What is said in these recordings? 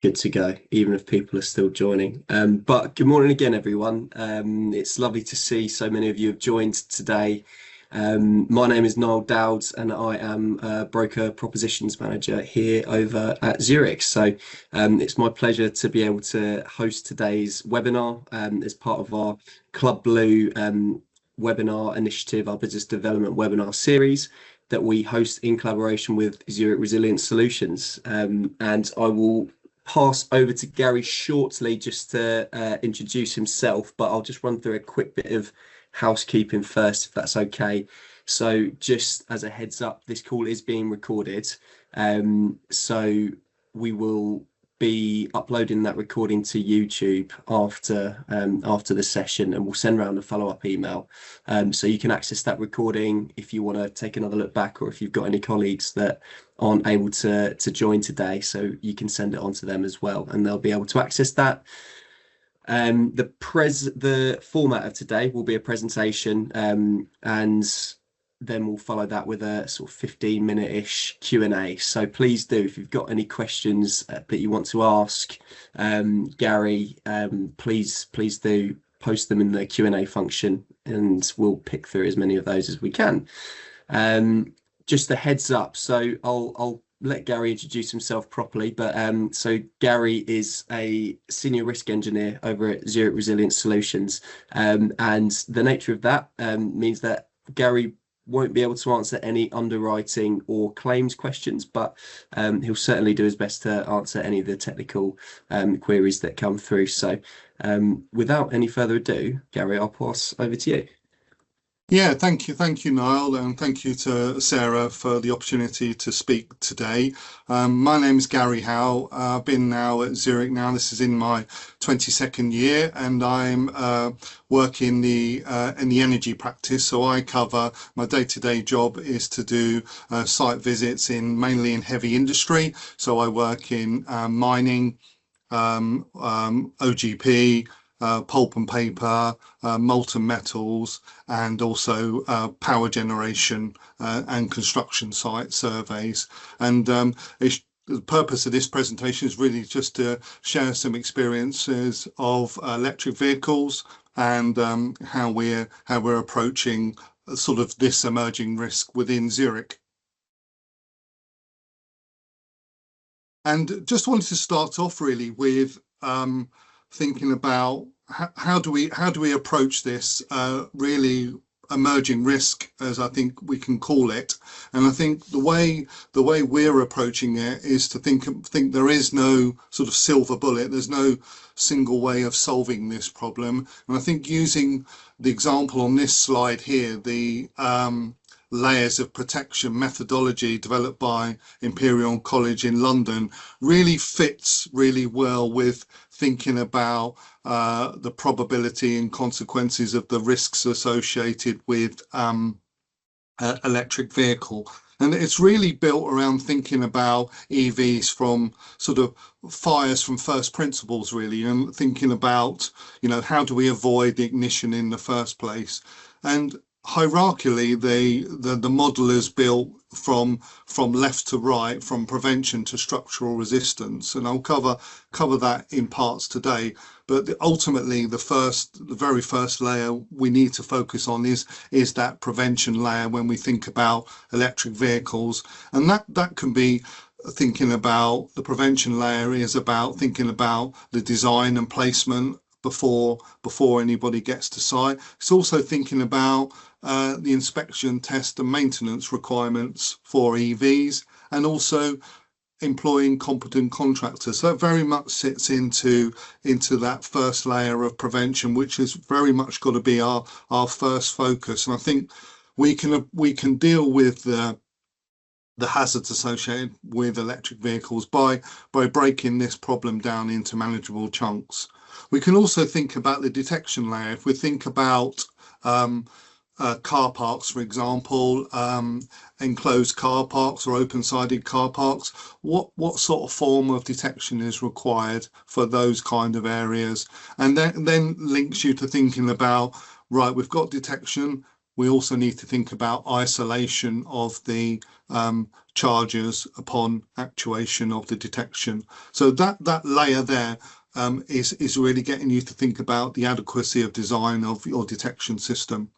Good to go, even if people are still joining. But good morning again, everyone. It's lovely to see so many of you have joined today. My name is Niall Dowds, and I am a broker propositions manager here over at Zurich. So it's my pleasure to be able to host today's webinar as part of our Club Blue webinar initiative, our business development webinar series that we host in collaboration with Zurich Resilience Solutions. And I will pass over to Gary shortly just to introduce himself, but I'll just run through a quick bit of housekeeping first, if that's okay. So just as a heads up, this call is being recorded. So we will be uploading that recording to YouTube after the session, and we'll send around a follow-up email. So you can access that recording if you want to take another look back, or if you've got any colleagues that aren't able to join today, so you can send it on to them as well, and they'll be able to access that. The format of today will be a presentation, and then we'll follow that with a sort of 15-minute-ish Q&A. So please do, if you've got any questions that you want to ask Gary, please do post them in the Q&A function, and we'll pick through as many of those as we can. Just a heads up, so I'll let Gary introduce himself properly, but so Gary is a senior risk engineer over at Zurich Resilience Solutions, and the nature of that means that Gary won't be able to answer any underwriting or claims questions, but he'll certainly do his best to answer any of the technical queries that come through. So without any further ado, Gary, I'll pass over to you. Yeah, thank you, Niall, and thank you to Sarah for the opportunity to speak today. My name is Gary Howe. I've been now at Zurich now. This is in my 22nd year, and I'm working in the energy practice. So I cover, my day-to-day job is to do site visits mainly in heavy industry. So I work in mining, OGP, pulp and paper, molten metals, and also power generation and construction site surveys. And the purpose of this presentation is really just to share some experiences of electric vehicles and how we're approaching sort of this emerging risk within Zurich. And just wanted to start off really with thinking about how do we approach this really emerging risk, as I think we can call it. And I think the way we're approaching it is to think there is no sort of silver bullet. There's no single way of solving this problem. And I think using the example on this slide here, the layers of protection methodology developed by Imperial College in London really fits really well with thinking about the probability and consequences of the risks associated with electric vehicle. And it's really built around thinking about EVs from sort of fires from first principles, really, and thinking about, how do we avoid the ignition in the first place? And hierarchically, the model is built from left to right, from prevention to structural resistance, and I'll cover that in parts today. But ultimately, the very first layer we need to focus on is that prevention layer when we think about electric vehicles, and that can be thinking about the prevention layer is about thinking about the design and placement before anybody gets to site. It's also thinking about the inspection, test and maintenance requirements for EVs, and also employing competent contractors. So it very much sits into that first layer of prevention, which has very much got to be our first focus. And I think we can deal with the hazards associated with electric vehicles by breaking this problem down into manageable chunks. We can also think about the detection layer. If we think about car parks, for example, enclosed car parks or open-sided car parks, what sort of form of detection is required for those kind of areas? And then links you to thinking about, right, we've got detection, We also need to think about isolation of the charges upon actuation of the detection. So that layer there is really getting you to think about the adequacy of design of your detection system.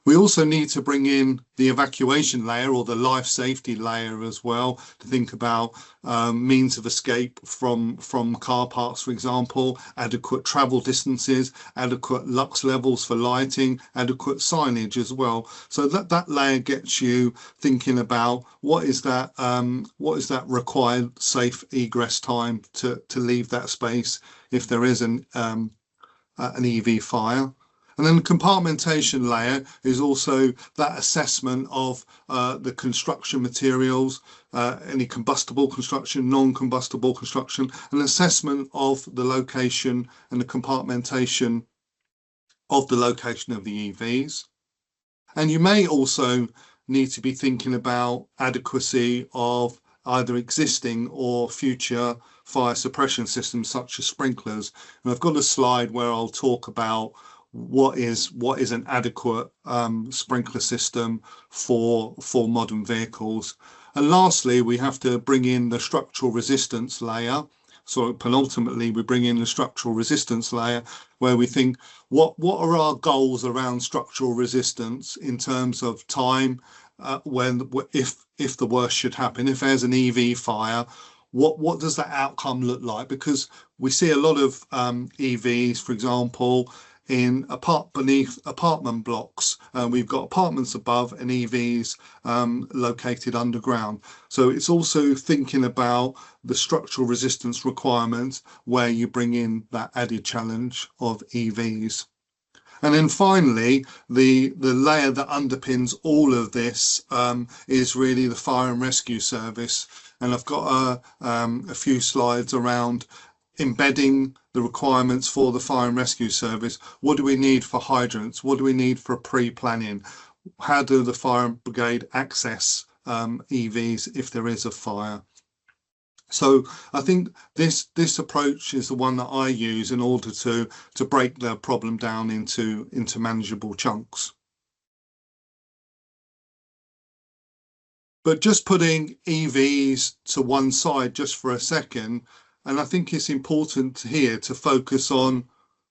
We also need to bring in the evacuation layer or the life safety layer as well to think about means of escape from car parks, for example, adequate travel distances, adequate lux levels for lighting, adequate signage as well. So that layer gets you thinking about what is that required safe egress time to leave that space if there is an EV fire. And then the compartmentation layer is also that assessment of the construction materials, any combustible construction, non-combustible construction, an assessment of the location and the compartmentation of the location of the EVs. And you may also need to be thinking about adequacy of either existing or future fire suppression systems such as sprinklers. And I've got a slide where I'll talk about what is an adequate sprinkler system for modern vehicles. And lastly, we have to bring in the structural resistance layer. So penultimately, we bring in the structural resistance layer where we think what are our goals around structural resistance in terms of time if the worst should happen, if there's an EV fire, what does that outcome look like? Because we see a lot of EVs, for example, beneath apartment blocks. We've got apartments above and EVs located underground. So it's also thinking about the structural resistance requirements where you bring in that added challenge of EVs. And then finally, the layer that underpins all of this is really the fire and rescue service. And I've got a few slides around embedding the requirements for the fire and rescue service. What do we need for hydrants? What do we need for pre-planning? How do the fire brigade access EVs if there is a fire? So I think this approach is the one that I use in order to break the problem down into manageable chunks. But just putting EVs to one side just for a second, and I think it's important here to focus on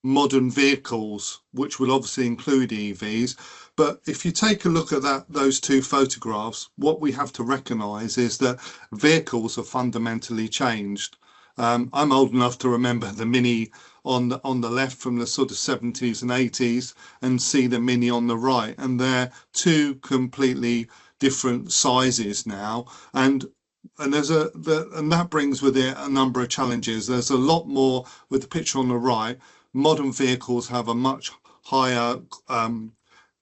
modern vehicles, which will obviously include EVs. But if you take a look at those two photographs, what we have to recognise is that vehicles have fundamentally changed. I'm old enough to remember the Mini on the left from the sort of 70s and 80s and see the Mini on the right, and they're two completely different sizes now. And that brings with it a number of challenges. There's a lot more with the picture on the right. Modern vehicles have a much higher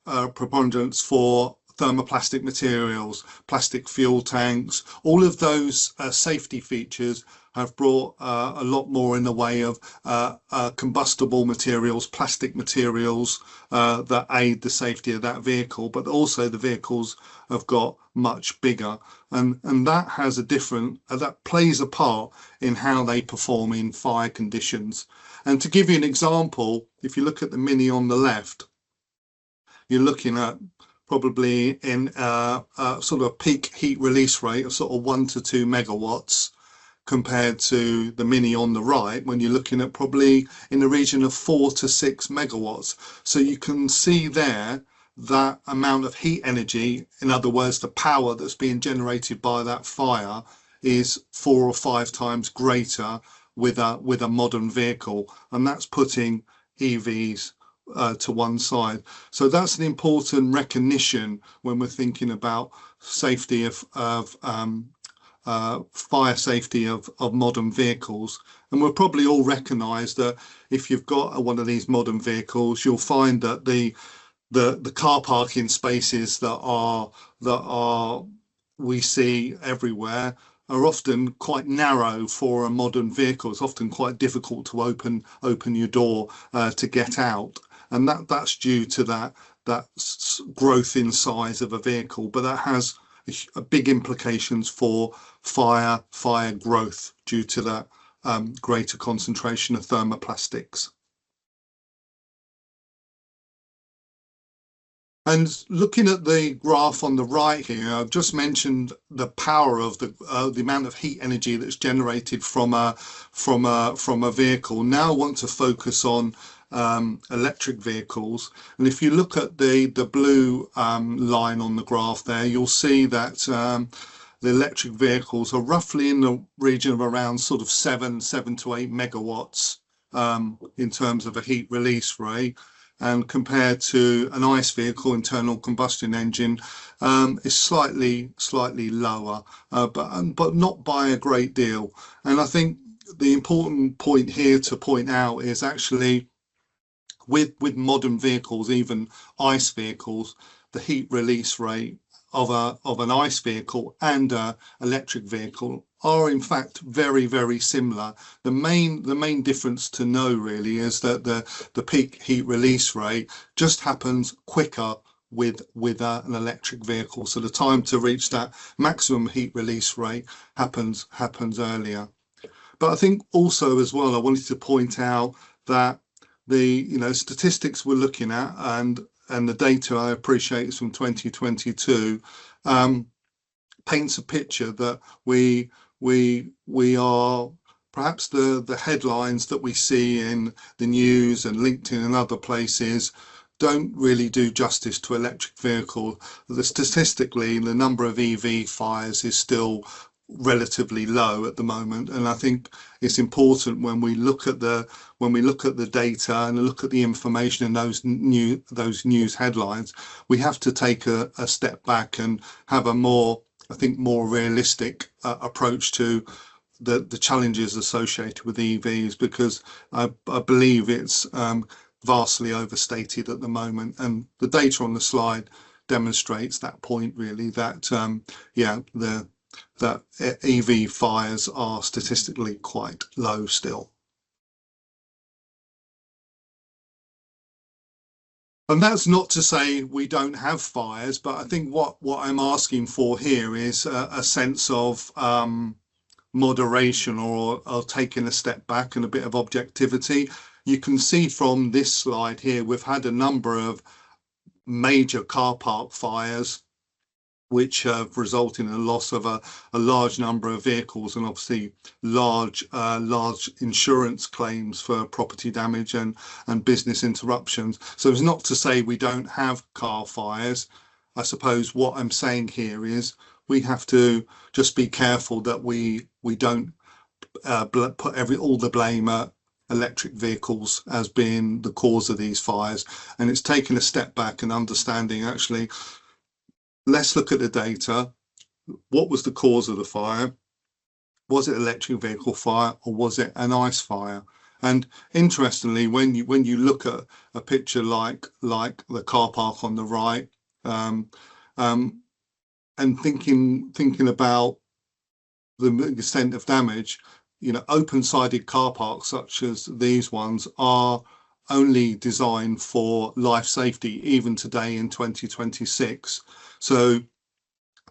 preponderance for thermoplastic materials, plastic fuel tanks. All of those safety features have brought a lot more in the way of combustible materials, plastic materials that aid the safety of that vehicle, but also the vehicles have got much bigger, and that has that plays a part in how they perform in fire conditions. And to give you an example, if you look at the Mini on the left, you're looking at probably in sort of a peak heat release rate of sort of 1 to 2 megawatts, compared to the Mini on the right, when you're looking at probably in the region of 4 to 6 megawatts. So you can see there that amount of heat energy, in other words, the power that's being generated by that fire, is 4 or 5 times greater with a modern vehicle, and that's putting EVs to one side. So that's an important recognition when we're thinking about safety of fire safety of modern vehicles. And we'll probably all recognise that if you've got one of these modern vehicles, you'll find that the car parking spaces that we see everywhere are often quite narrow for a modern vehicle. It's often quite difficult to open your door to get out, and that's due to that growth in size of a vehicle. But that has big implications for fire growth due to that greater concentration of thermoplastics. And looking at the graph on the right here, I've just mentioned the power of the amount of heat energy that's generated from a vehicle. Now I want to focus on electric vehicles, and if you look at the blue line on the graph there, you'll see that the electric vehicles are roughly in the region of around sort of seven to 8 megawatts in terms of a heat release rate, and compared to an ICE vehicle, internal combustion engine, is slightly lower, but not by a great deal. And I think the important point here to point out is actually with modern vehicles, even ICE vehicles, the heat release rate of an ICE vehicle and a electric vehicle are in fact very similar. The main difference to know really is that the peak heat release rate just happens quicker with an electric vehicle. So the time to reach that maximum heat release rate happens earlier. But I think also as well, I wanted to point out that the statistics we're looking at and the data I appreciate is from 2022 paints a picture that we are perhaps the headlines that we see in the news and LinkedIn and other places don't really do justice to electric vehicle. Statistically, the number of EV fires is still relatively low at the moment, and I think it's important when we look at the data and look at the information in those news headlines, we have to take a step back and have a more realistic approach to the challenges associated with EVs, because I believe it's vastly overstated at the moment, and the data on the slide demonstrates that point really, that that EV fires are statistically quite low still. And that's not to say we don't have fires, but I think what I'm asking for here is a sense of moderation, or taking a step back and a bit of objectivity. You can see from this slide here, we've had a number of major car park fires which have resulted in a loss of a large number of vehicles, and obviously large insurance claims for property damage and business interruptions. So it's not to say we don't have car fires. I suppose what I'm saying here is we have to just be careful that we don't put all the blame at electric vehicles as being the cause of these fires. And it's taking a step back and understanding, actually, let's look at the data. What was the cause of the fire? Was it electric vehicle fire, or was it an ICE fire? And interestingly, when you look at a picture like the car park on the right, and thinking about the extent of damage, open-sided car parks such as these ones are only designed for life safety, even today in 2026. So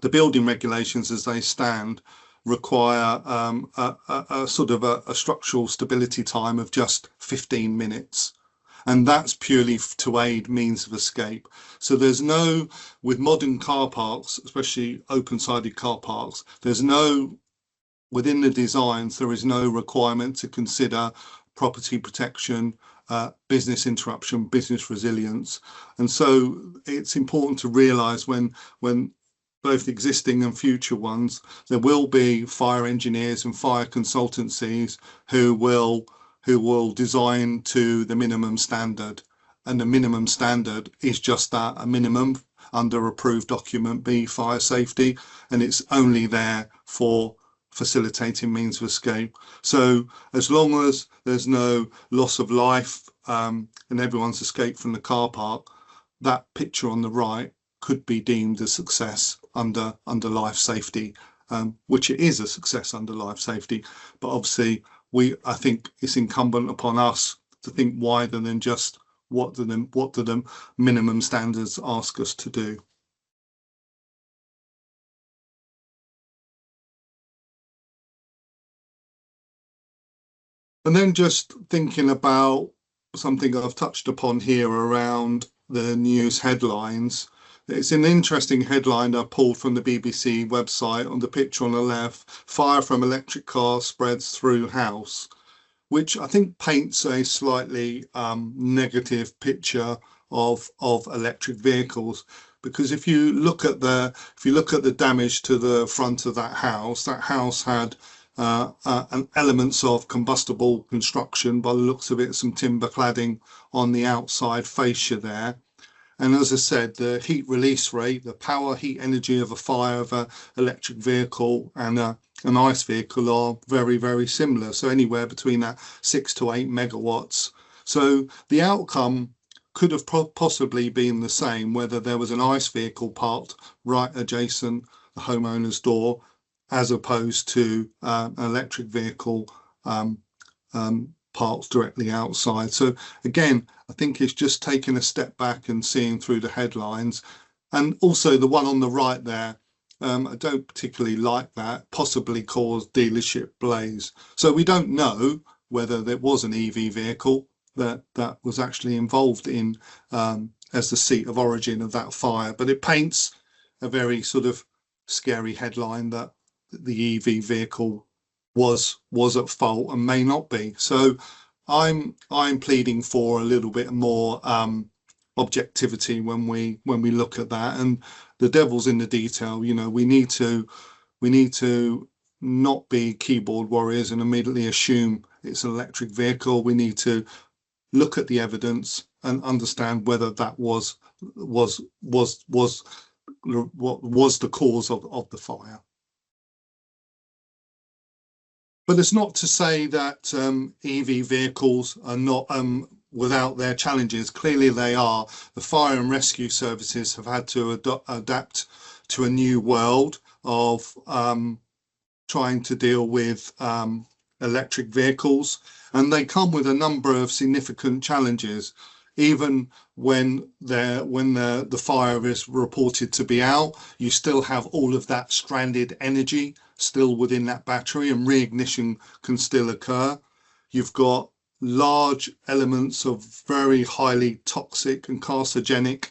the building regulations as they stand require a sort of a structural stability time of just 15 minutes. And that's purely to aid means of escape. So there's no, with modern car parks, especially open-sided car parks, within the designs, there is no requirement to consider property protection, business interruption, business resilience. And so it's important to realise when both existing and future ones, there will be fire engineers and fire consultancies who will design to the minimum standard. And the minimum standard is just that, a minimum under approved document B, fire safety, and it's only there for facilitating means of escape. So as long as there's no loss of life and everyone's escaped from the car park, that picture on the right could be deemed a success under life safety, which it is a success under life safety. But obviously, I think it's incumbent upon us to think wider than just what do the minimum standards ask us to do. And then just thinking about something I've touched upon here around the news headlines. It's an interesting headline I pulled from the BBC website. On the picture on the left, fire from electric car spreads through house, which I think paints a slightly negative picture of electric vehicles. Because if you look at the damage to the front of that house had elements of combustible construction. By the looks of it, some timber cladding on the outside fascia there. And as I said, the heat release rate, the power heat energy of a fire of an electric vehicle and an ICE vehicle are very, very similar. So anywhere between that 6 to 8 megawatts. So the outcome could have possibly been the same, whether there was an ICE vehicle parked right adjacent the homeowner's door, as opposed to an electric vehicle parked directly outside. So again, I think it's just taking a step back and seeing through the headlines. And also the one on the right there, I don't particularly like that, possibly caused dealership blaze. So we don't know whether there was an EV vehicle that was actually involved in as the seat of origin of that fire, but it paints a very sort of scary headline that the EV vehicle was at fault and may not be. So I'm pleading for a little bit more objectivity when we look at that, and the devil's in the detail. You know, we need to not be keyboard warriors and immediately assume it's an electric vehicle. We need to look at the evidence and understand whether that was what was the cause of the fire. But it's not to say that EV vehicles are not without their challenges. Clearly they are. The fire and rescue services have had to adapt to a new world of trying to deal with electric vehicles, and they come with a number of significant challenges. Even when the fire is reported to be out, you still have all of that stranded energy still within that battery, and reignition can still occur. You've got large elements of very highly toxic and carcinogenic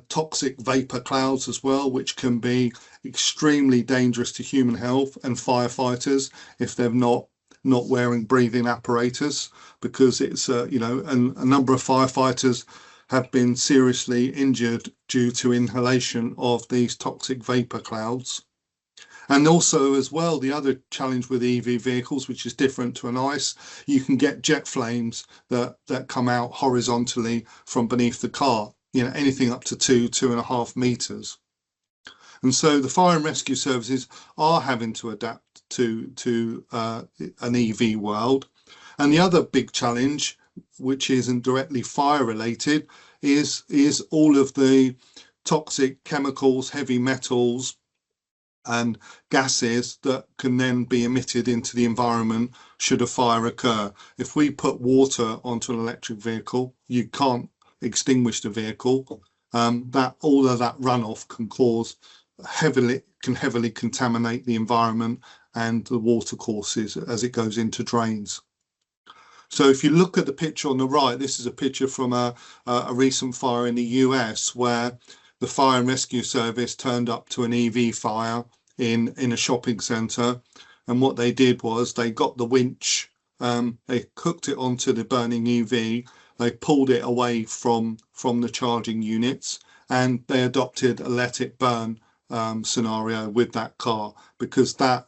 toxic vapor clouds as well, which can be extremely dangerous to human health and firefighters if they're not wearing breathing apparatus, because it's and a number of firefighters have been seriously injured due to inhalation of these toxic vapor clouds. And also as well, the other challenge with EV vehicles, which is different to an ICE, you can get jet flames that come out horizontally from beneath the car, anything up to 2.5 meters. And so the fire and rescue services are having to adapt to an EV world. And the other big challenge, which isn't directly fire related, is all of the toxic chemicals, heavy metals, and gases that can then be emitted into the environment should a fire occur. If we put water onto an electric vehicle, you can't extinguish the vehicle. That all of that runoff can heavily contaminate the environment and the water courses as it goes into drains. So if you look at the picture on the right, this is a picture from a recent fire in the US, where the fire and rescue service turned up to an EV fire in a shopping centre, and what they did was they got the winch, they hooked it onto the burning EV, they pulled it away from the charging units, and they adopted a let it burn scenario with that car, because that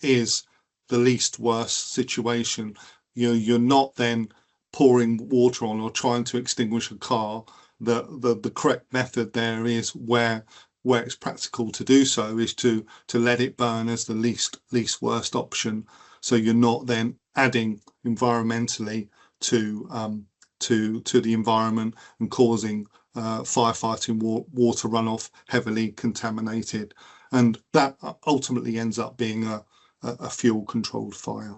is the least worst situation. You're not then pouring water on or trying to extinguish a car. The correct method there is where it's practical to do so, is to let it burn as the least worst option. So you're not then adding environmentally to the environment and causing firefighting water runoff heavily contaminated, and that ultimately ends up being a fuel controlled fire.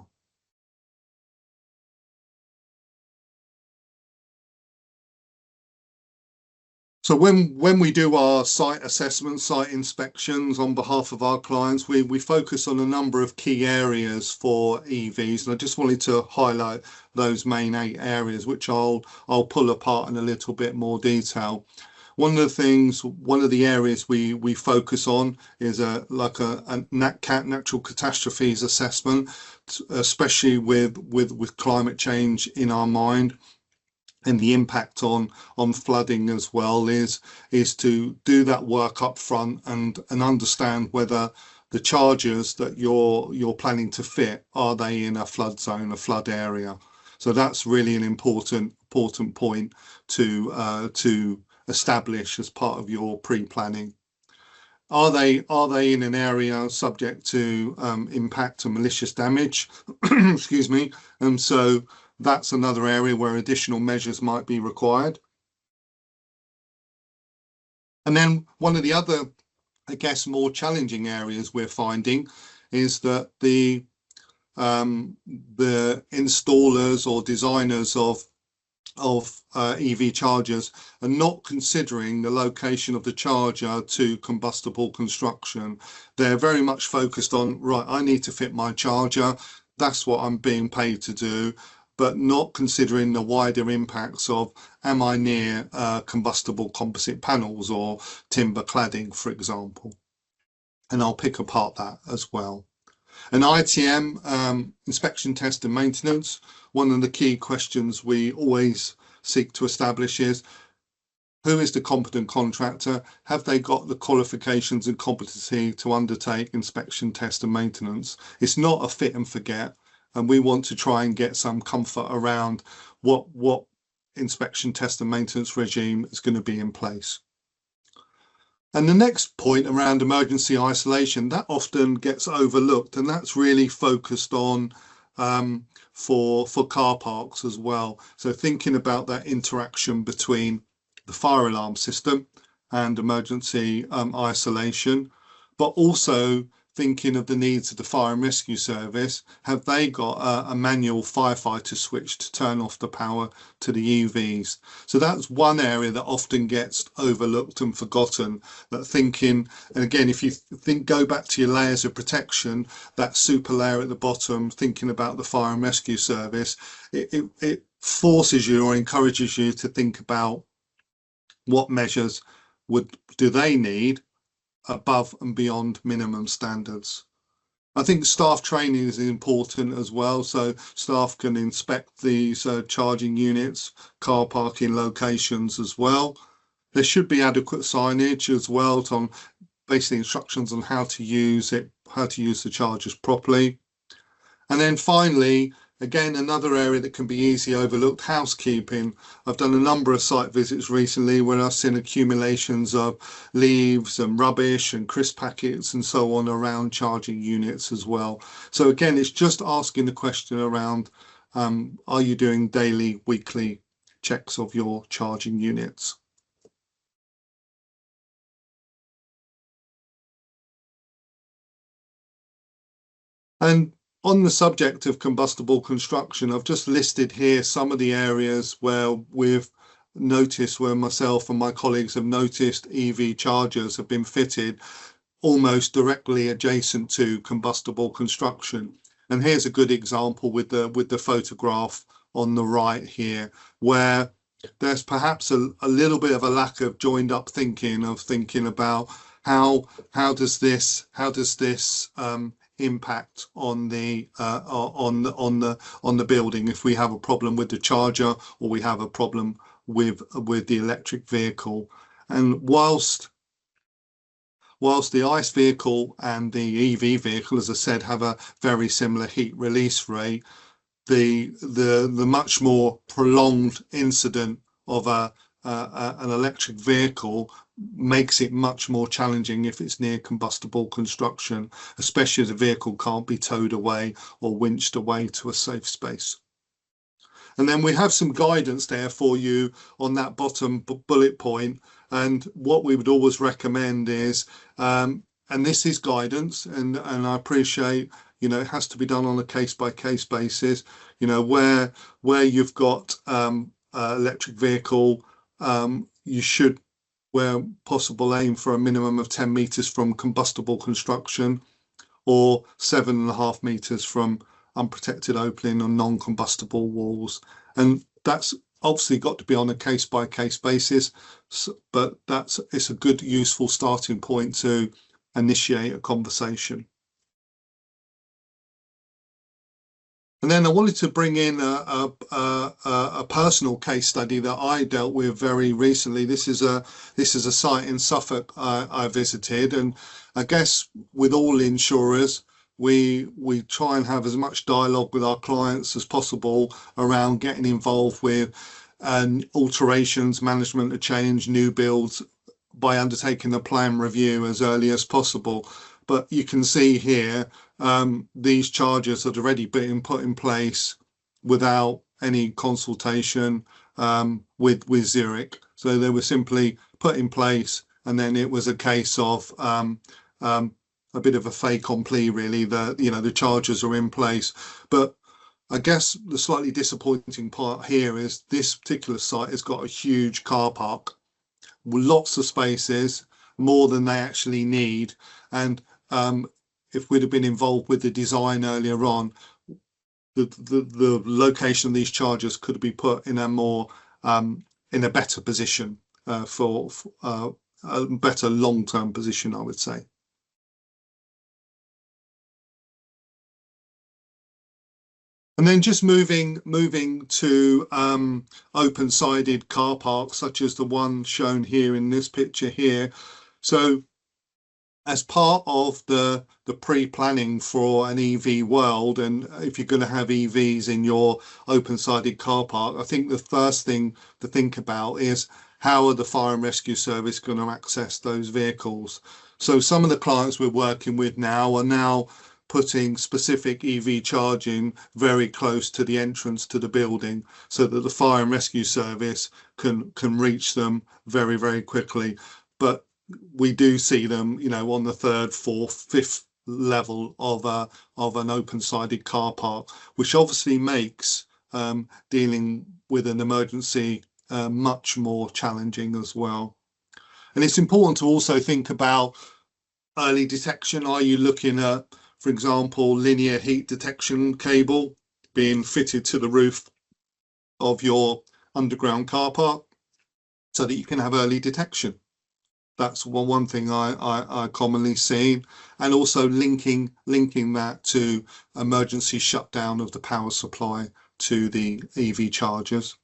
So when we do our site assessments, site inspections on behalf of our clients, we focus on a number of key areas for EVs, and I just wanted to highlight those main 8 areas, which I'll pull apart in a little bit more detail. One of the areas we focus on is a natural catastrophes assessment, especially with climate change in our mind, and the impact on flooding as well, is to do that work up front and understand whether the chargers that you're planning to fit, are they in a flood zone, a flood area. So that's really an important point to establish as part of your pre-planning. Are they in an area subject to impact and malicious damage? Excuse me. And so that's another area where additional measures might be required. And then one of the other, I guess, more challenging areas we're finding is that the installers or designers of EV chargers are not considering the location of the charger to combustible construction. They're very much focused on, right, I need to fit my charger, that's what I'm being paid to do, but not considering the wider impacts of, am I near combustible composite panels or timber cladding, for example. And I'll pick apart that as well. An ITM, inspection, test and maintenance. One of the key questions we always seek to establish is, who is the competent contractor? Have they got the qualifications and competency to undertake inspection, test and maintenance? It's not a fit and forget, and we want to try and get some comfort around what inspection, test and maintenance regime is going to be in place. And the next point around emergency isolation, that often gets overlooked, and that's really focused on for car parks as well. So thinking about that interaction between the fire alarm system and emergency isolation, but also thinking of the needs of the fire and rescue service. Have they got a manual firefighter switch to turn off the power to the EVs? So that's one area that often gets overlooked and forgotten, that thinking, and again, if you go back to your layers of protection, that super layer at the bottom, thinking about the fire and rescue service, it forces you or encourages you to think about what measures do they need above and beyond minimum standards. I think staff training is important as well, so staff can inspect these charging units, car parking locations as well. There should be adequate signage as well on basically instructions on how to use it, how to use the chargers properly. And then finally, again, another area that can be easily overlooked, housekeeping. I've done a number of site visits recently where I've seen accumulations of leaves and rubbish and crisp packets and so on around charging units as well. So again, it's just asking the question around, are you doing daily, weekly checks of your charging units? And on the subject of combustible construction, I've just listed here some of the areas where we've noticed, where myself and my colleagues have noticed EV chargers have been fitted almost directly adjacent to combustible construction. And here's a good example with the photograph on the right here, where there's perhaps a little bit of a lack of joined up thinking about how does this impact on the building if we have a problem with the charger or we have a problem with the electric vehicle. And whilst the ICE vehicle and the EV vehicle, as I said, have a very similar heat release rate, the much more prolonged incident of an electric vehicle makes it much more challenging if it's near combustible construction, especially if the vehicle can't be towed away or winched away to a safe space. And then we have some guidance there for you on that bottom bullet point. And what we would always recommend is, and this is guidance, and I appreciate, it has to be done on a case-by-case basis, where you've got electric vehicle, you should where possible, aim for a minimum of 10 meters from combustible construction, or 7.5 meters from unprotected opening or non-combustible walls. And that's obviously got to be on a case-by-case basis, but it's a good, useful starting point to initiate a conversation. And then I wanted to bring in a personal case study that I dealt with very recently. This is a site in Suffolk I visited, and I guess with all insurers, we try and have as much dialogue with our clients as possible around getting involved with alterations, management of change, new builds, by undertaking a plan review as early as possible. But you can see here, these charges had already been put in place without any consultation with Zurich. So they were simply put in place, and then it was a case of a bit of a fait accompli, really. The charges are in place. But I guess the slightly disappointing part here is this particular site has got a huge car park, lots of spaces, more than they actually need. And if we'd have been involved with the design earlier on, the location of these chargers could be put in a more in a better position, for a better long-term position, I would say. And then just moving to open-sided car parks, such as the one shown here in this picture here. So as part of the pre-planning for an EV world, and if you're going to have EVs in your open-sided car park, I think the first thing to think about is, how are the fire and rescue service going to access those vehicles? So some of the clients we're working with now are now putting specific EV charging very close to the entrance to the building, so that the fire and rescue service can reach them very, very quickly. But we do see them, on the third, fourth, fifth level of an open-sided car park, which obviously makes dealing with an emergency much more challenging as well. And it's important to also think about early detection. Are you looking at, for example, linear heat detection cable being fitted to the roof of your underground car park so that you can have early detection? That's one thing I commonly see, and also linking that to emergency shutdown of the power supply to the EV chargers.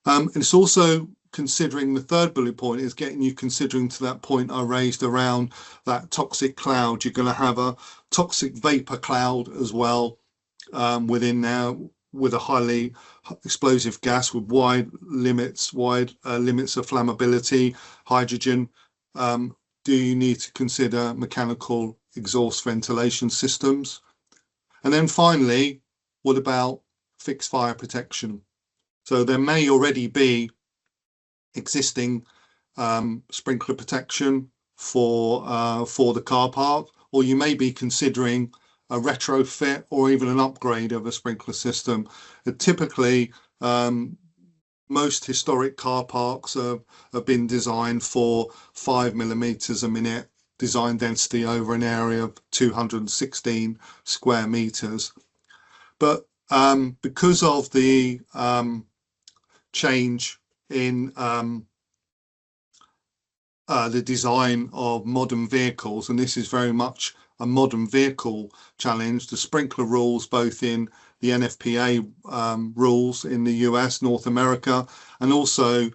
And it's also considering, the third bullet point is getting you considering to that point I raised around that toxic cloud. You're going to have a toxic vapor cloud as well within there, with a highly explosive gas with wide limits of flammability, hydrogen. Do you need to consider mechanical exhaust ventilation systems? And then finally, what about fixed fire protection? So there may already be existing sprinkler protection for the car park, or you may be considering a retrofit or even an upgrade of a sprinkler system. Typically, most historic car parks have been designed for 5 millimeters a minute design density over an area of 216 square meters. But because of the change in the design of modern vehicles, and this is very much a modern vehicle challenge, the sprinkler rules, both in the NFPA rules in the US, North America, and also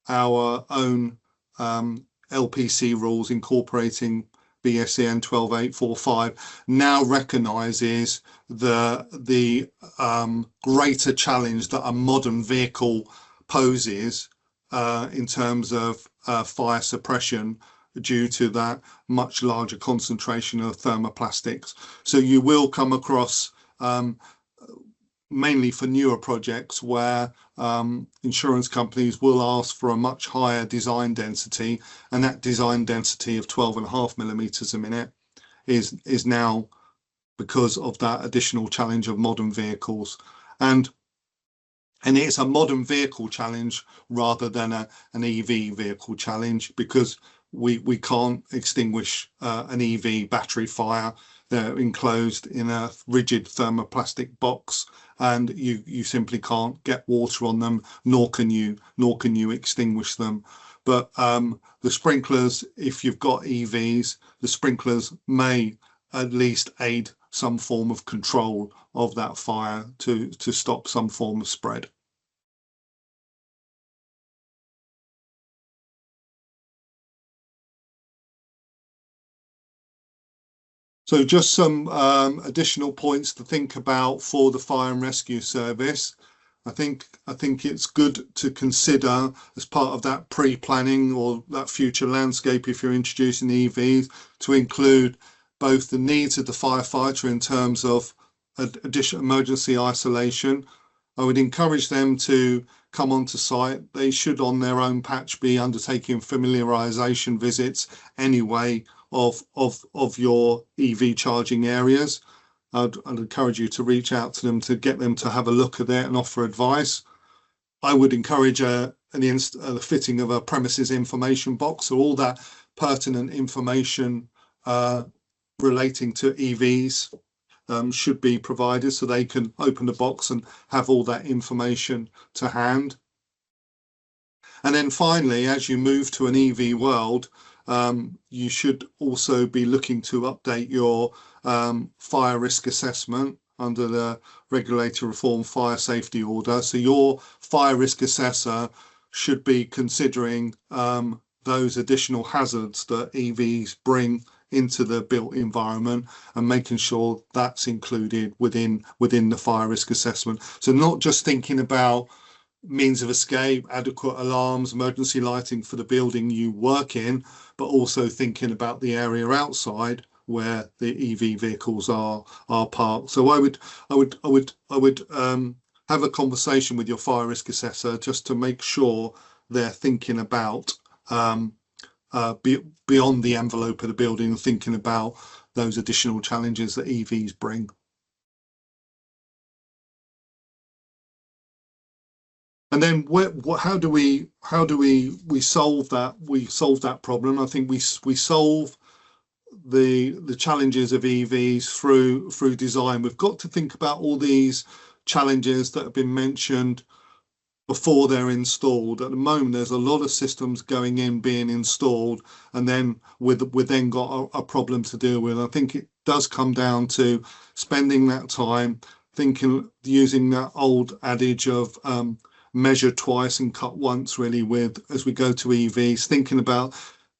our own LPC rules incorporating BSEN 12845, now recognizes the greater challenge that a modern vehicle poses in terms of fire suppression, due to that much larger concentration of thermoplastics. So you will come across, mainly for newer projects, where insurance companies will ask for a much higher design density, and that design density of 12.5 millimeters a minute is now because of that additional challenge of modern vehicles. And And it's a modern vehicle challenge rather than an EV vehicle challenge, because we can't extinguish an EV battery fire. They're enclosed in a rigid thermoplastic box, and you simply can't get water on them, nor can you extinguish them. But the sprinklers, if you've got EVs, the sprinklers may at least aid some form of control of that fire to stop some form of spread. So just some additional points to think about for the fire and rescue service. I think it's good to consider, as part of that pre-planning or that future landscape, if you're introducing EVs, to include both the needs of the firefighter in terms of additional emergency isolation. I would encourage them to come onto site. They should, on their own patch, be undertaking familiarisation visits anyway of your EV charging areas. I'd encourage you to reach out to them to get them to have a look at it and offer advice. I would encourage the fitting of a premises information box, so all that pertinent information relating to EVs should be provided, so they can open the box and have all that information to hand. And then finally, as you move to an EV world, you should also be looking to update your fire risk assessment under the Regulatory Reform Fire Safety Order. So your fire risk assessor should be considering those additional hazards that EVs bring into the built environment, and making sure that's included within the fire risk assessment. So not just thinking about means of escape, adequate alarms, emergency lighting for the building you work in, but also thinking about the area outside where the EV vehicles are parked. So I would have a conversation with your fire risk assessor just to make sure they're thinking about beyond the envelope of the building, and thinking about those additional challenges that EVs bring. And then how do we solve that? We solve that problem. I think we solve the challenges of EVs through design. We've got to think about all these challenges that have been mentioned before they're installed. At the moment, there's a lot of systems going in, being installed, and then we've then got a problem to deal with. I think it does come down to spending that time thinking, using that old adage of measure twice and cut once, really, as we go to EVs, thinking about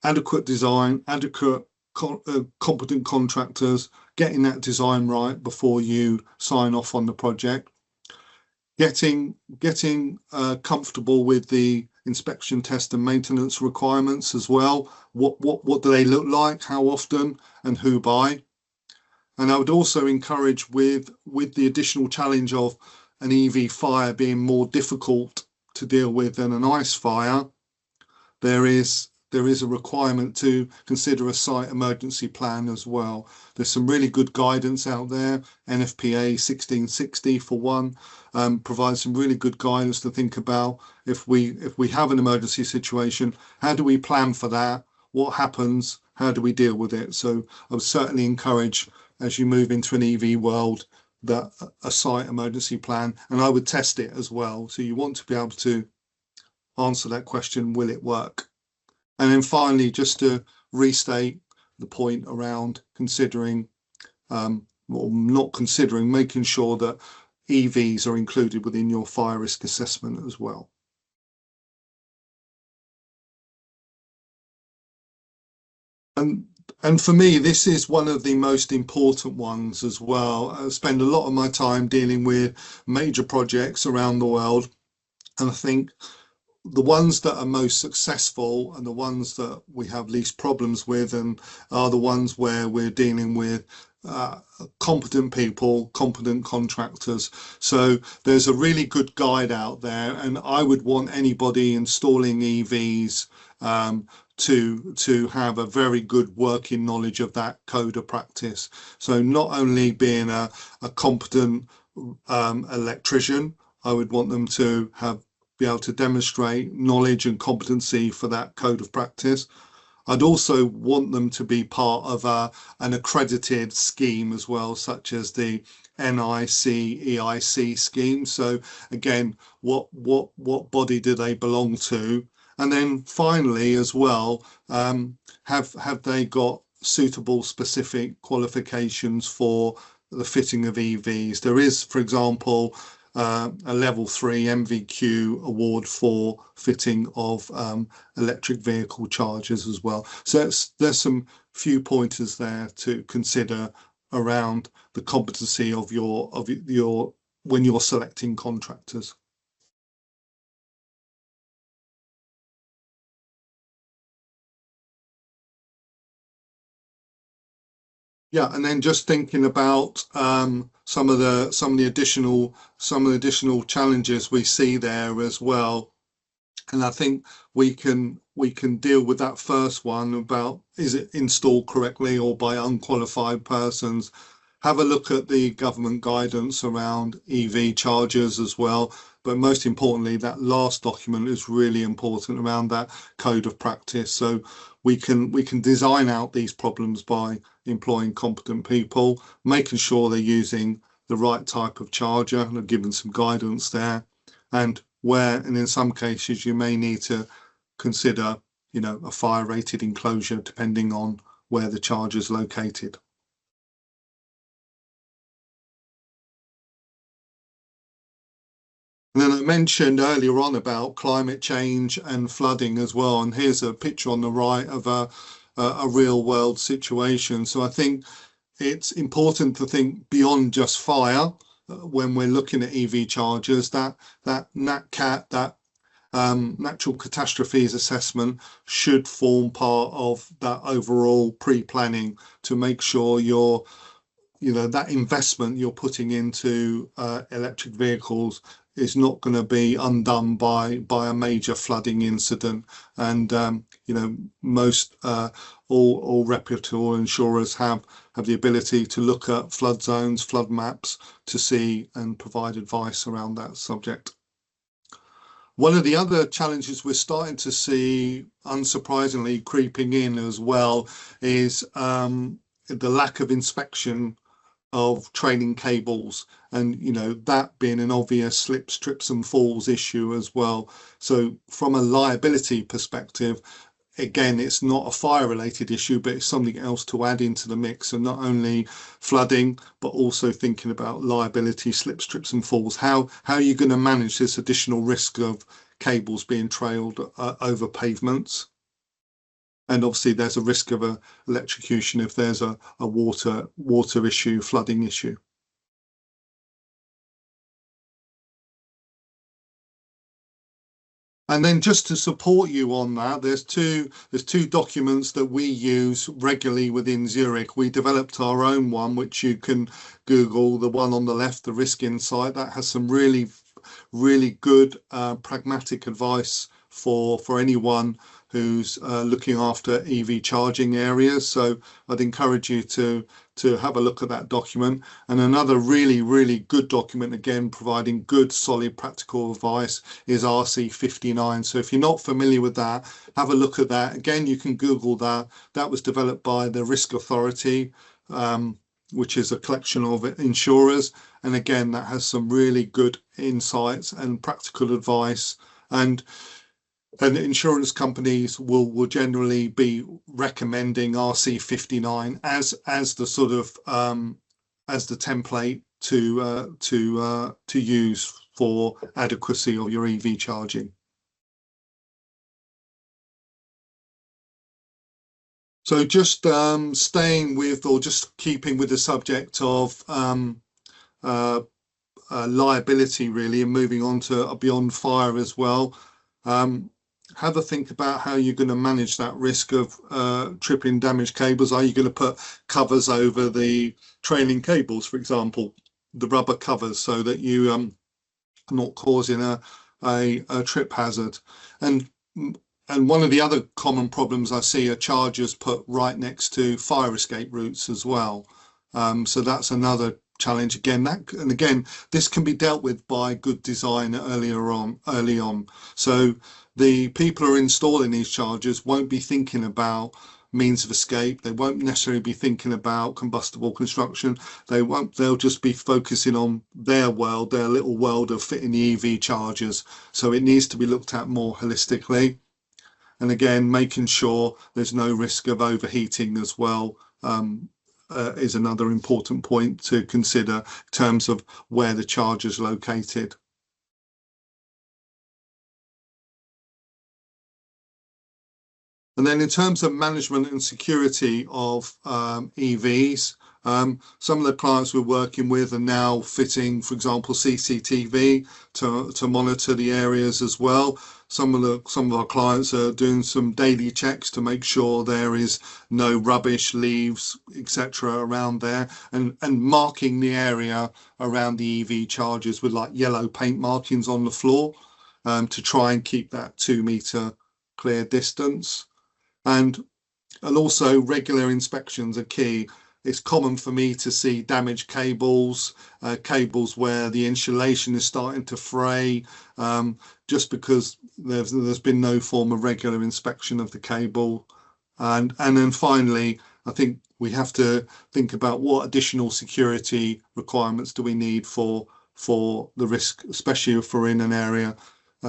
adequate design, adequate competent contractors, getting that design right before you sign off on the project, getting comfortable with the inspection, test and maintenance requirements as well. What do they look like, how often, and who by? And I would also encourage, with the additional challenge of an EV fire being more difficult to deal with than an ICE fire, there is a requirement to consider a site emergency plan as well. There's some really good guidance out there. NFPA 1660 for one provides some really good guidance to think about. If we have an emergency situation, how do we plan for that? What happens? How do we deal with it? So I would certainly encourage, as you move into an EV world, that a site emergency plan, and I would test it as well. So you want to be able to answer that question, will it work? And then finally, just to restate the point around considering, or not considering, making sure that EVs are included within your fire risk assessment as well. And for me, this is one of the most important ones as well. I spend a lot of my time dealing with major projects around the world, and I think the ones that are most successful and the ones that we have least problems with and are the ones where we're dealing with competent people, competent contractors. So there's a really good guide out there, and I would want anybody installing EVs to have a very good working knowledge of that code of practice. So not only being a competent electrician I would want them to be able to demonstrate knowledge and competency for that code of practice. I'd also want them to be part of an accredited scheme as well, such as the NIC EIC scheme. So again, what body do they belong to? And then finally, as well, have they got suitable specific qualifications for the fitting of EVs? There is, for example, a level 3 MVQ award for fitting of electric vehicle chargers as well. So there's some few pointers there to consider around the competency of your when you're selecting contractors. Yeah, and then just thinking about some of the additional challenges we see there as well. And I think we can deal with that first one about, is it installed correctly or by unqualified persons? Have a look at the government guidance around EV chargers as well. But most importantly, that last document is really important around that code of practice. So we can design out these problems by employing competent people, making sure they're using the right type of charger and given some guidance there. And in some cases, you may need to consider, a fire rated enclosure depending on where the charger is located. And then I mentioned earlier on about climate change and flooding as well. And here's a picture on the right of a real world situation. So I think it's important to think beyond just fire when we're looking at EV chargers. That NatCat, that natural catastrophes assessment, should form part of that overall pre-planning to make sure that investment you're putting into electric vehicles is not going to be undone by a major flooding incident. And most all reputable insurers have the ability to look at flood zones, flood maps to see and provide advice around that subject. One of the other challenges we're starting to see, unsurprisingly, creeping in as well is the lack of inspection of training cables, and that being an obvious slips, trips and falls issue as well. So from a liability perspective, again, it's not a fire related issue, but it's something else to add into the mix. And not only flooding, but also thinking about liability, slips, trips and falls. How are you going to manage this additional risk of cables being trailed over pavements? And obviously there's a risk of electrocution if there's a water issue, flooding issue. And then just to support you on that, there's two documents that we use regularly within Zurich. We developed our own one, which you can Google. The one on the left, the Risk Insight, that has some really good pragmatic advice for anyone who's looking after EV charging areas. So I'd encourage you to have a look at that document. And another really good document, again providing good solid practical advice, is RC59. So if you're not familiar with that, have a look at that. Again, you can Google that. That was developed by the Risk Authority, which is a collection of insurers. And again, that has some really good insights and practical advice. And insurance companies will generally be recommending RC59 as the sort of as the template to use for adequacy of your EV charging. So just staying with, or just keeping with the subject of liability really, and moving on to beyond fire as well. Have a think about how you're going to manage that risk of tripping damaged cables. Are you going to put covers over the trailing cables, for example, the rubber covers, so that you are not causing a trip hazard? And one of the other common problems I see are chargers put right next to fire escape routes as well. So that's another challenge again. This can be dealt with by good design early on. So the people who are installing these chargers won't be thinking about means of escape. They won't necessarily be thinking about combustible construction. They'll just be focusing on their world, their little world of fitting the EV chargers. So it needs to be looked at more holistically. And again, making sure there's no risk of overheating as well is another important point to consider in terms of where the charger is located. And then in terms of management and security of EVs, some of the clients we're working with are now fitting, for example, CCTV to monitor the areas as well. Some of our clients are doing some daily checks to make sure there is no rubbish, leaves, etc. around there, and marking the area around the EV chargers with like yellow paint markings on the floor to try and keep that 2 meter clear distance. And also regular inspections are key. It's common for me to see damaged cables, cables where the insulation is starting to fray, just because there's been no form of regular inspection of the cable. And then finally, I think we have to think about what additional security requirements do we need for the risk, especially if we're in an area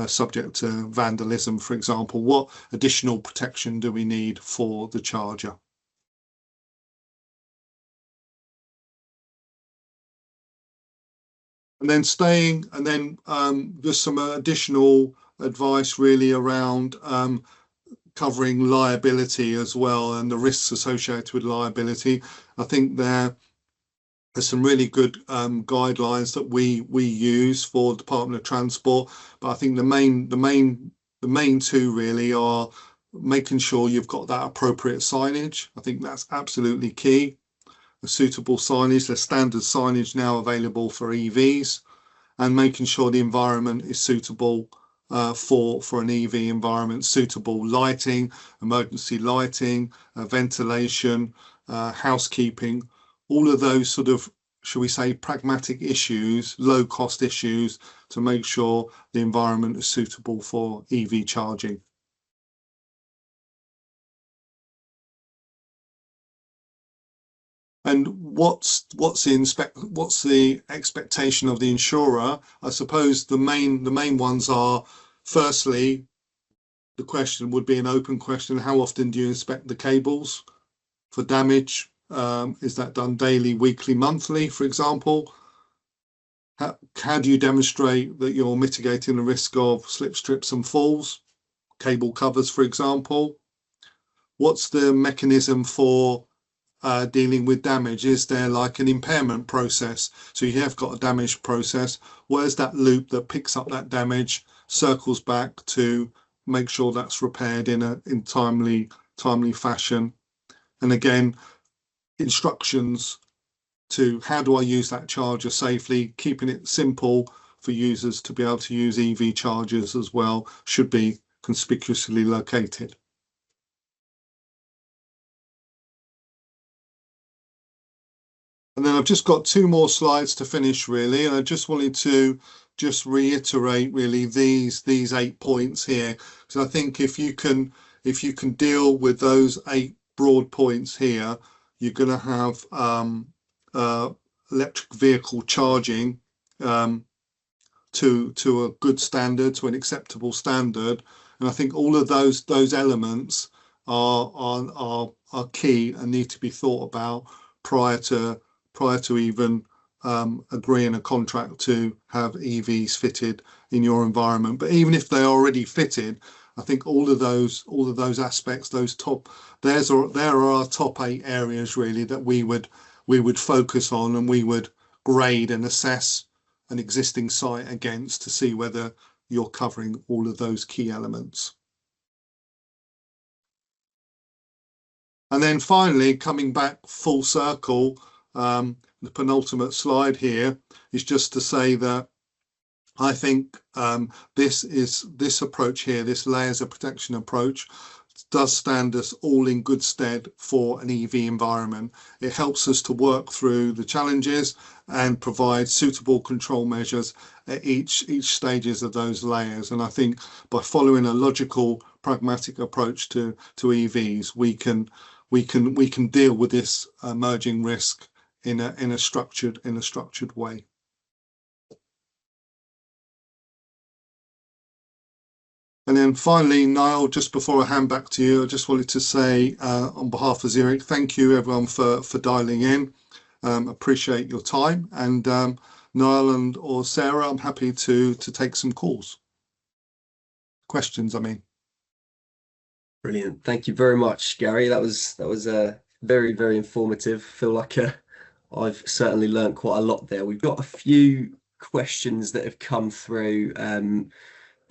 subject to vandalism, for example. What additional protection do we need for the charger? And then just some additional advice really around covering liability as well and the risks associated with liability. I think there's some really good guidelines that we use for Department of Transport, but I think the main two really are making sure you've got that appropriate signage. I think that's absolutely key. The suitable signage, the standard signage now available for EVs, and making sure the environment is suitable for an EV environment, suitable lighting, emergency lighting, ventilation, housekeeping, all of those sort of, shall we say, pragmatic issues, low cost issues to make sure the environment is suitable for EV charging. And what's the expectation of the insurer? I suppose the main ones are, firstly, the question would be an open question: how often do you inspect the cables for damage? Is that done daily, weekly, monthly, for example? How do you demonstrate that you're mitigating the risk of slip, strips and falls? Cable covers, for example. What's the mechanism for dealing with damage? Is there like an impairment process? So you have got a damage process. Where's that loop that picks up that damage, circles back to make sure that's repaired in timely fashion? And again, instructions to how do I use that charger safely, keeping it simple for users to be able to use EV chargers as well, should be conspicuously located. And then I've just got 2 more slides to finish really, and I just wanted to just reiterate really these 8 points here, because I think if you can deal with those 8 broad points here, you're going to have electric vehicle charging to a good standard, to an acceptable standard. And I think all of those elements are key and need to be thought about prior to even agreeing a contract to have EVs fitted in your environment. But even if they're already fitted, I think all of those aspects, there are our top 8 areas really that we would focus on, and we would grade and assess an existing site against to see whether you're covering all of those key elements. And then finally, coming back full circle, the penultimate slide here is just to say that I think this approach here, this layers of protection approach, does stand us all in good stead for an EV environment. It helps us to work through the challenges and provide suitable control measures at each stages of those layers. And I think by following a logical, pragmatic approach to EVs, we can deal with this emerging risk in a structured way. And then finally, Niall, just before I hand back to you, I just wanted to say on behalf of Zurich, thank you everyone for dialing in. Appreciate your time. And Niall or Sarah, I'm happy to take some questions, I mean. Brilliant. Thank you very much, Gary. That was very, very informative. I feel like I've certainly learned quite a lot there. We've got a few questions that have come through.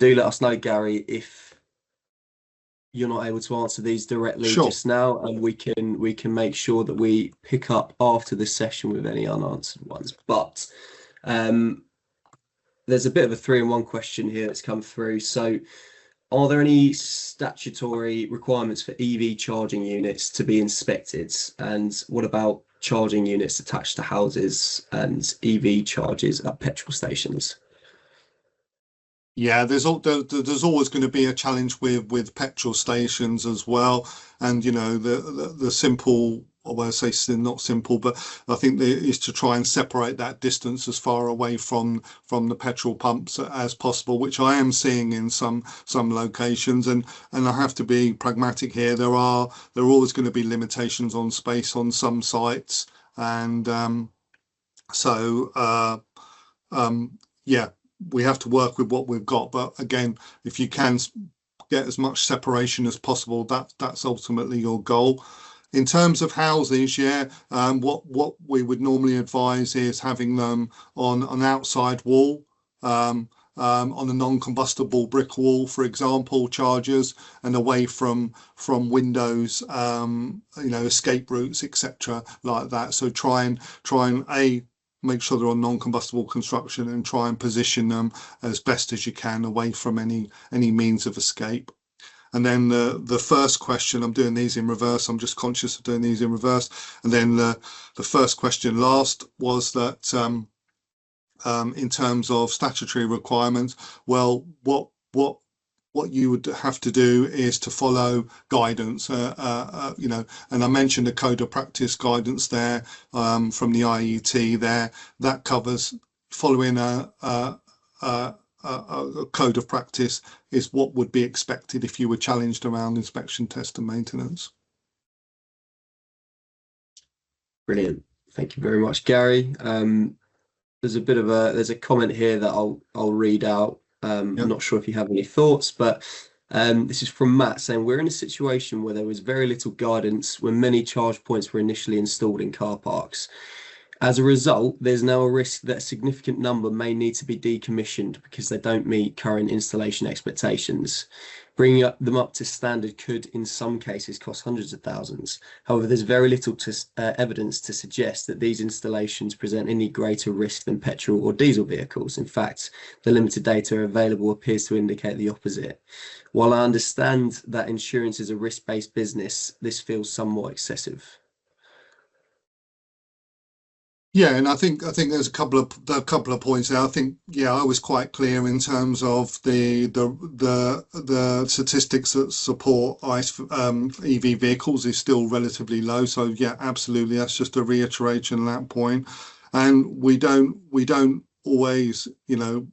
Do let us know, Gary, if you're not able to answer these directly Sure. just now, and we can make sure that we pick up after the session with any unanswered ones. But there's a bit of a 3-in-1 question here that's come through. So, are there any statutory requirements for EV charging units to be inspected? And what about charging units attached to houses and EV charges at petrol stations? Yeah, there's always going to be a challenge with petrol stations as well, and you know the simple, well, I say not simple, but I think is to try and separate that distance as far away from the petrol pumps as possible, which I am seeing in some locations, and I have to be pragmatic here. There are always going to be limitations on space on some sites, and yeah, we have to work with what we've got. But again, if you can get as much separation as possible, that's ultimately your goal. In terms of houses, yeah, what we would normally advise is having them on an outside wall, on a non-combustible brick wall, for example, chargers, and away from windows, you know, escape routes, etc., like that. So try and make sure they're on non-combustible construction and try and position them as best as you can away from any means of escape. And then the first question, I'm doing these in reverse. I'm just conscious of doing these in reverse. And then the first question last was that in terms of statutory requirements, well, what you would have to do is to follow guidance, you know, and I mentioned the code of practice guidance there from the IET there. That covers following a code of practice is what would be expected if you were challenged around inspection, test and maintenance. Brilliant. Thank you very much, Gary. There's a comment here that I'll read out. I'm not sure if you have any thoughts, but this is from Matt saying, we're in a situation where there was very little guidance when many charge points were initially installed in car parks. As a result, there's now a risk that a significant number may need to be decommissioned because they don't meet current installation expectations. Bringing them up to standard could, in some cases, cost hundreds of thousands. However, there's very little evidence to suggest that these installations present any greater risk than petrol or diesel vehicles. In fact, the limited data available appears to indicate the opposite. While I understand that insurance is a risk-based business, this feels somewhat excessive. Yeah, and I think there's a couple of points there. I think, yeah, I was quite clear in terms of the statistics that support ICE EV vehicles is still relatively low. So yeah, absolutely, that's just a reiteration of that point. And we don't always, you know,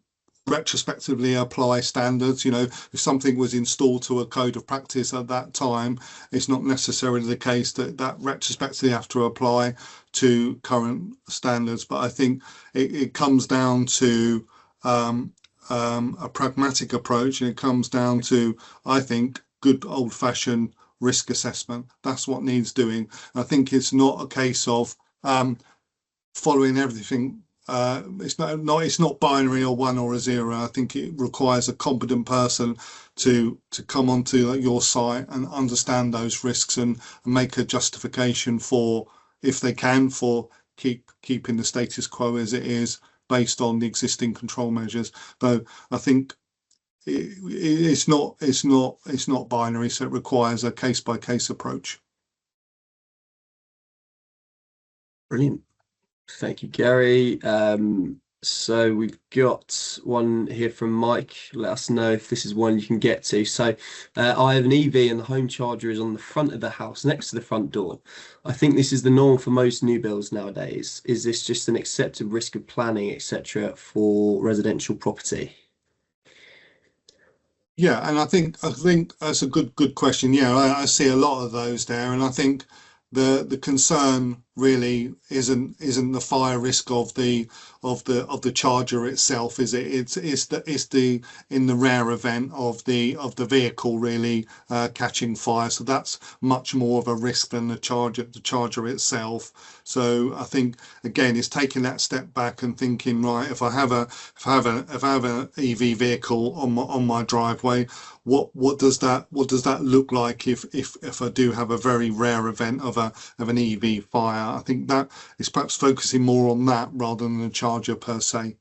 retrospectively apply standards. You know, if something was installed to a code of practice at that time, it's not necessarily the case that retrospectively have to apply to current standards. But I think it comes down to a pragmatic approach, and it comes down to, I think, good old-fashioned risk assessment. That's what needs doing. I think it's not a case of following everything. It's not binary or 1 or a 0. I think it requires a competent person to come onto your site and understand those risks and make a justification for, if they can, for keeping the status quo as it is based on the existing control measures. Though I think it's not binary, so it requires a case by case approach. Brilliant. Thank you, Gary. So we've got one here from Mike. Let us know if this is one you can get to. So I have an EV and the home charger is on the front of the house next to the front door. I think this is the norm for most new builds nowadays. Is this just an accepted risk of planning, etc., for residential property? Yeah, and I think that's a good question. Yeah, I see a lot of those there, and I think the concern really isn't the fire risk of the charger itself, is it? It's the in the rare event of the vehicle really catching fire. So that's much more of a risk than the charger itself. So I think again, it's taking that step back and thinking, right, if I have an EV vehicle on my driveway, what does that look like if I do have a very rare event of an EV fire? I think that is perhaps focusing more on that rather than the charger per se.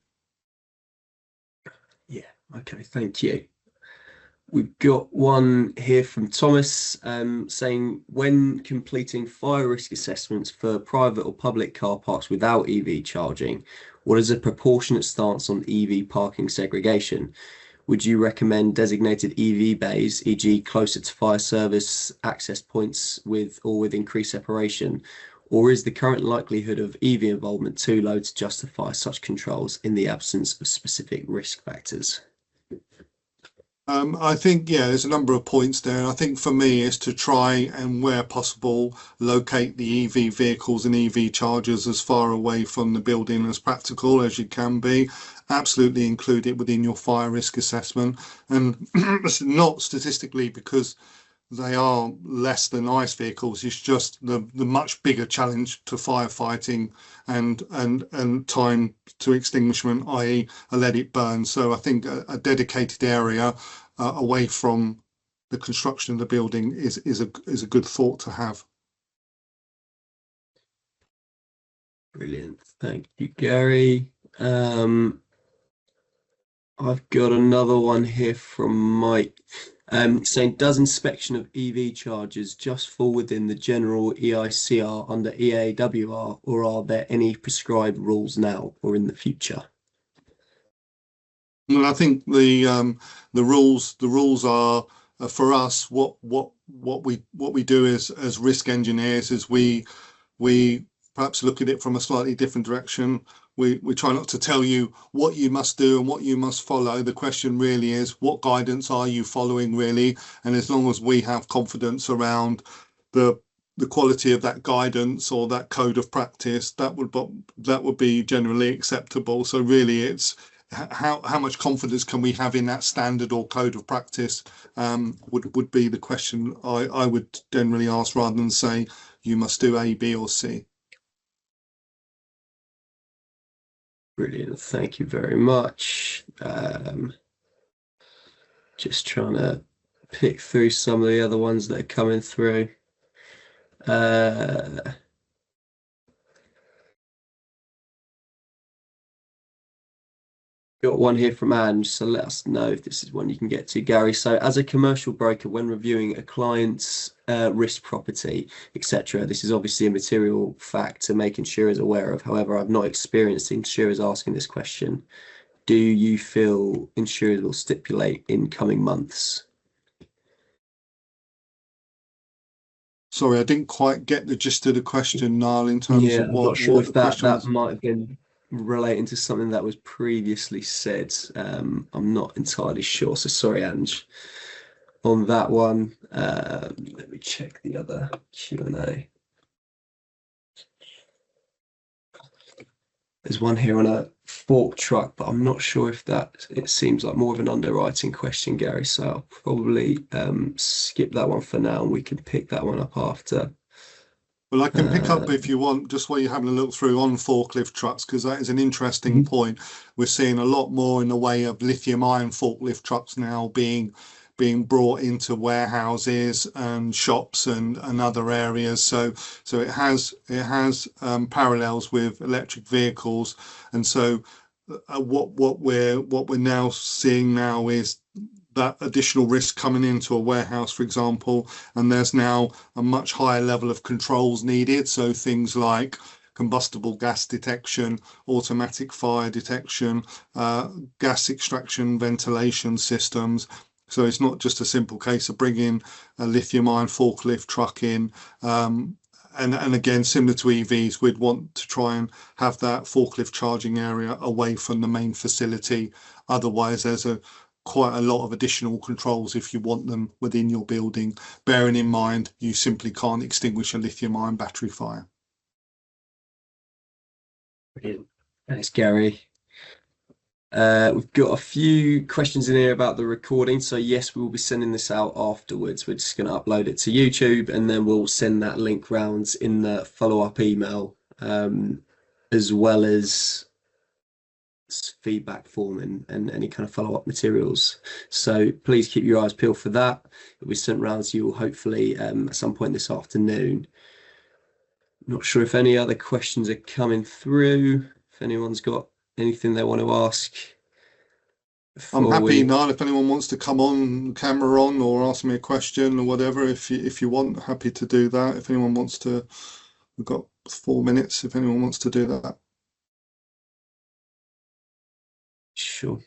Yeah. Okay. Thank you. We've got one here from Thomas saying, when completing fire risk assessments for private or public car parks without EV charging, what is a proportionate stance on EV parking segregation? Would you recommend designated EV bays, e.g., closer to fire service access points with increased separation? Or is the current likelihood of EV involvement too low to justify such controls in the absence of specific risk factors? I think, yeah, there's a number of points there. And I think for me is to try and, where possible, locate the EV vehicles and EV chargers as far away from the building as practical as you can be. Absolutely include it within your fire risk assessment. And not statistically because they are less than ICE vehicles. It's just the much bigger challenge to firefighting and time to extinguishment, i.e., let it burn. So I think a dedicated area away from the construction of the building is a good thought to have. Brilliant. Thank you, Gary. I've got another one here from Mike saying, does inspection of EV chargers just fall within the general EICR under EAWR, or are there any prescribed rules now or in the future? Well, I think the rules are for us what we do as risk engineers is we perhaps look at it from a slightly different direction. We try not to tell you what you must do and what you must follow. The question really is, what guidance are you following really? And as long as we have confidence around the the quality of that guidance or that code of practice, that would be generally acceptable. So really, it's how much confidence can we have in that standard or code of practice, would be the question I would generally ask, rather than say you must do A, B, or C. Brilliant. Thank you very much. Just trying to pick through some of the other ones that are coming through. Uh, Got one here from Ange, so let us know if this is one you can get to, Gary. So, as a commercial broker, when reviewing a client's risk property, etc., this is obviously a material fact to make insurers aware of. However, I've not experienced insurers asking this question. Do you feel insurers will stipulate in coming months? Sorry, I didn't quite get the gist of the question, Niall, in terms Yeah, of I'm not what sure what if the that question that was. might have been relating to something that was previously said. I'm not entirely sure. So sorry, Ange, on that one. Let me check the other Q&A. There's one here on a fork truck, but I'm not sure if that, it seems like more of an underwriting question, Gary. So I'll probably skip that one for now, and we can pick that one up after. Well, I can pick Uh, up, if you want, just while you're having a look through, on forklift trucks, because that is an interesting Mhm. point. We're seeing a lot more in the way of lithium ion forklift trucks now being brought into warehouses and shops and other areas. So it has parallels with electric vehicles, and so what we're now seeing now is that additional risk coming into a warehouse, for example, and there's now a much higher level of controls needed. So things like combustible gas detection, automatic fire detection, gas extraction ventilation systems. So it's not just a simple case of bringing a lithium-ion forklift truck in. And again, similar to EVs, we'd want to try and have that forklift charging area away from the main facility. Otherwise, there's quite a lot of additional controls if you want them within your building, bearing in mind you simply can't extinguish a lithium-ion battery fire. Brilliant. Thanks, Gary. We've got a few questions in here about the recording. So yes, we will be sending this out afterwards. We're just going to upload it to YouTube, and then we'll send that link round in the follow-up email, as well as feedback form and any kind of follow-up materials. So please keep your eyes peeled for that. It'll be sent round to you hopefully at some point this afternoon. Not sure if any other questions are coming through. If anyone's got anything they want to ask. I'm happy, Niall, if anyone wants to come on camera on or ask me a question or whatever, if you want, happy to do that. If anyone wants to, we've got 4 minutes if anyone wants to do that. Sure.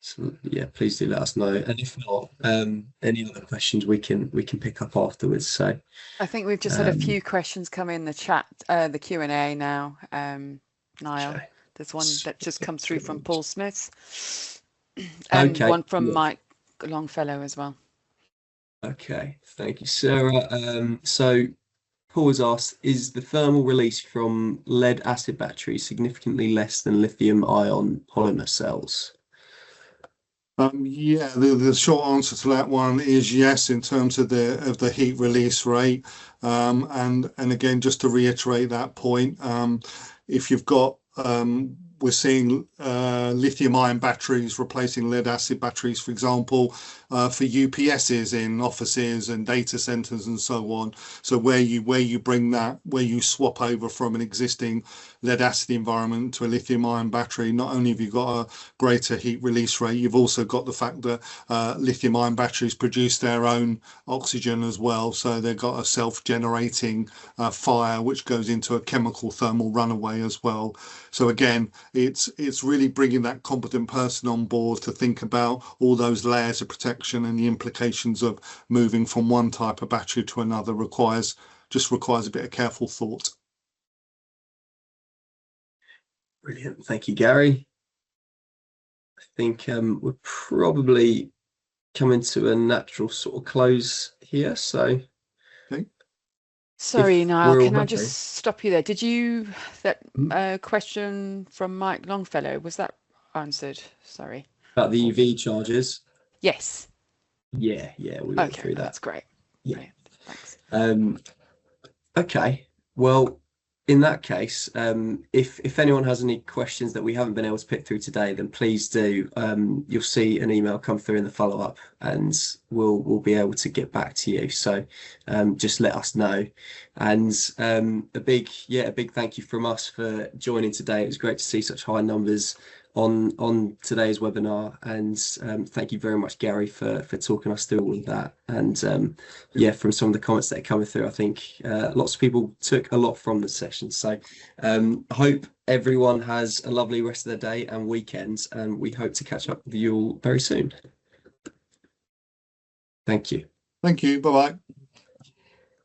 So yeah, please do let us know. And if not, any other questions we can pick up afterwards. So I think we've just had a few questions come in the chat, the Q&A now, Niall. okay. There's one that just come through from Paul Smith, Okay. one from Mike Longfellow as well. Okay, thank you, Sarah. So Paul has asked, is the thermal release from lead acid batteries significantly less than lithium ion polymer cells? Yeah, the short answer to that one is yes, in terms of the heat release rate. And again, just to reiterate that point, if you've got we're seeing lithium-ion batteries replacing lead-acid batteries, for example, for UPSs in offices and data centers and so on. So where you bring that, where you swap over from an existing lead-acid environment to a lithium-ion battery, not only have you got a greater heat release rate, you've also got the fact that lithium-ion batteries produce their own oxygen as well. So they've got a self-generating fire, which goes into a chemical thermal runaway as well. So again, it's really bringing that competent person on board to think about all those layers of protection, and the implications of moving from one type of battery to another requires a bit of careful thought. Brilliant. Thank you, Gary. I think we're probably coming to a natural sort of close here. So Okay. Sorry, Niall, we're all can I happy. just stop you there? Did you, that question from Mike Longfellow, was that answered? Sorry. About the EV chargers. Yes. Yeah, we went Okay, through that. that's great. Yeah. Brilliant. Thanks. Okay. Well, in that case, if anyone has any questions that we haven't been able to pick through today, then please do. You'll see an email come through in the follow-up, and we'll be able to get back to you. So just let us know. And a big thank you from us for joining today. It was great to see such high numbers on today's webinar, and thank you very much, Gary, for talking us through all of that. And yeah, from some of the comments that are coming through, I think lots of people took a lot from the session. So I hope everyone has a lovely rest of their day and weekends, and we hope to catch up with you all very soon. Thank you. Thank you. Bye bye.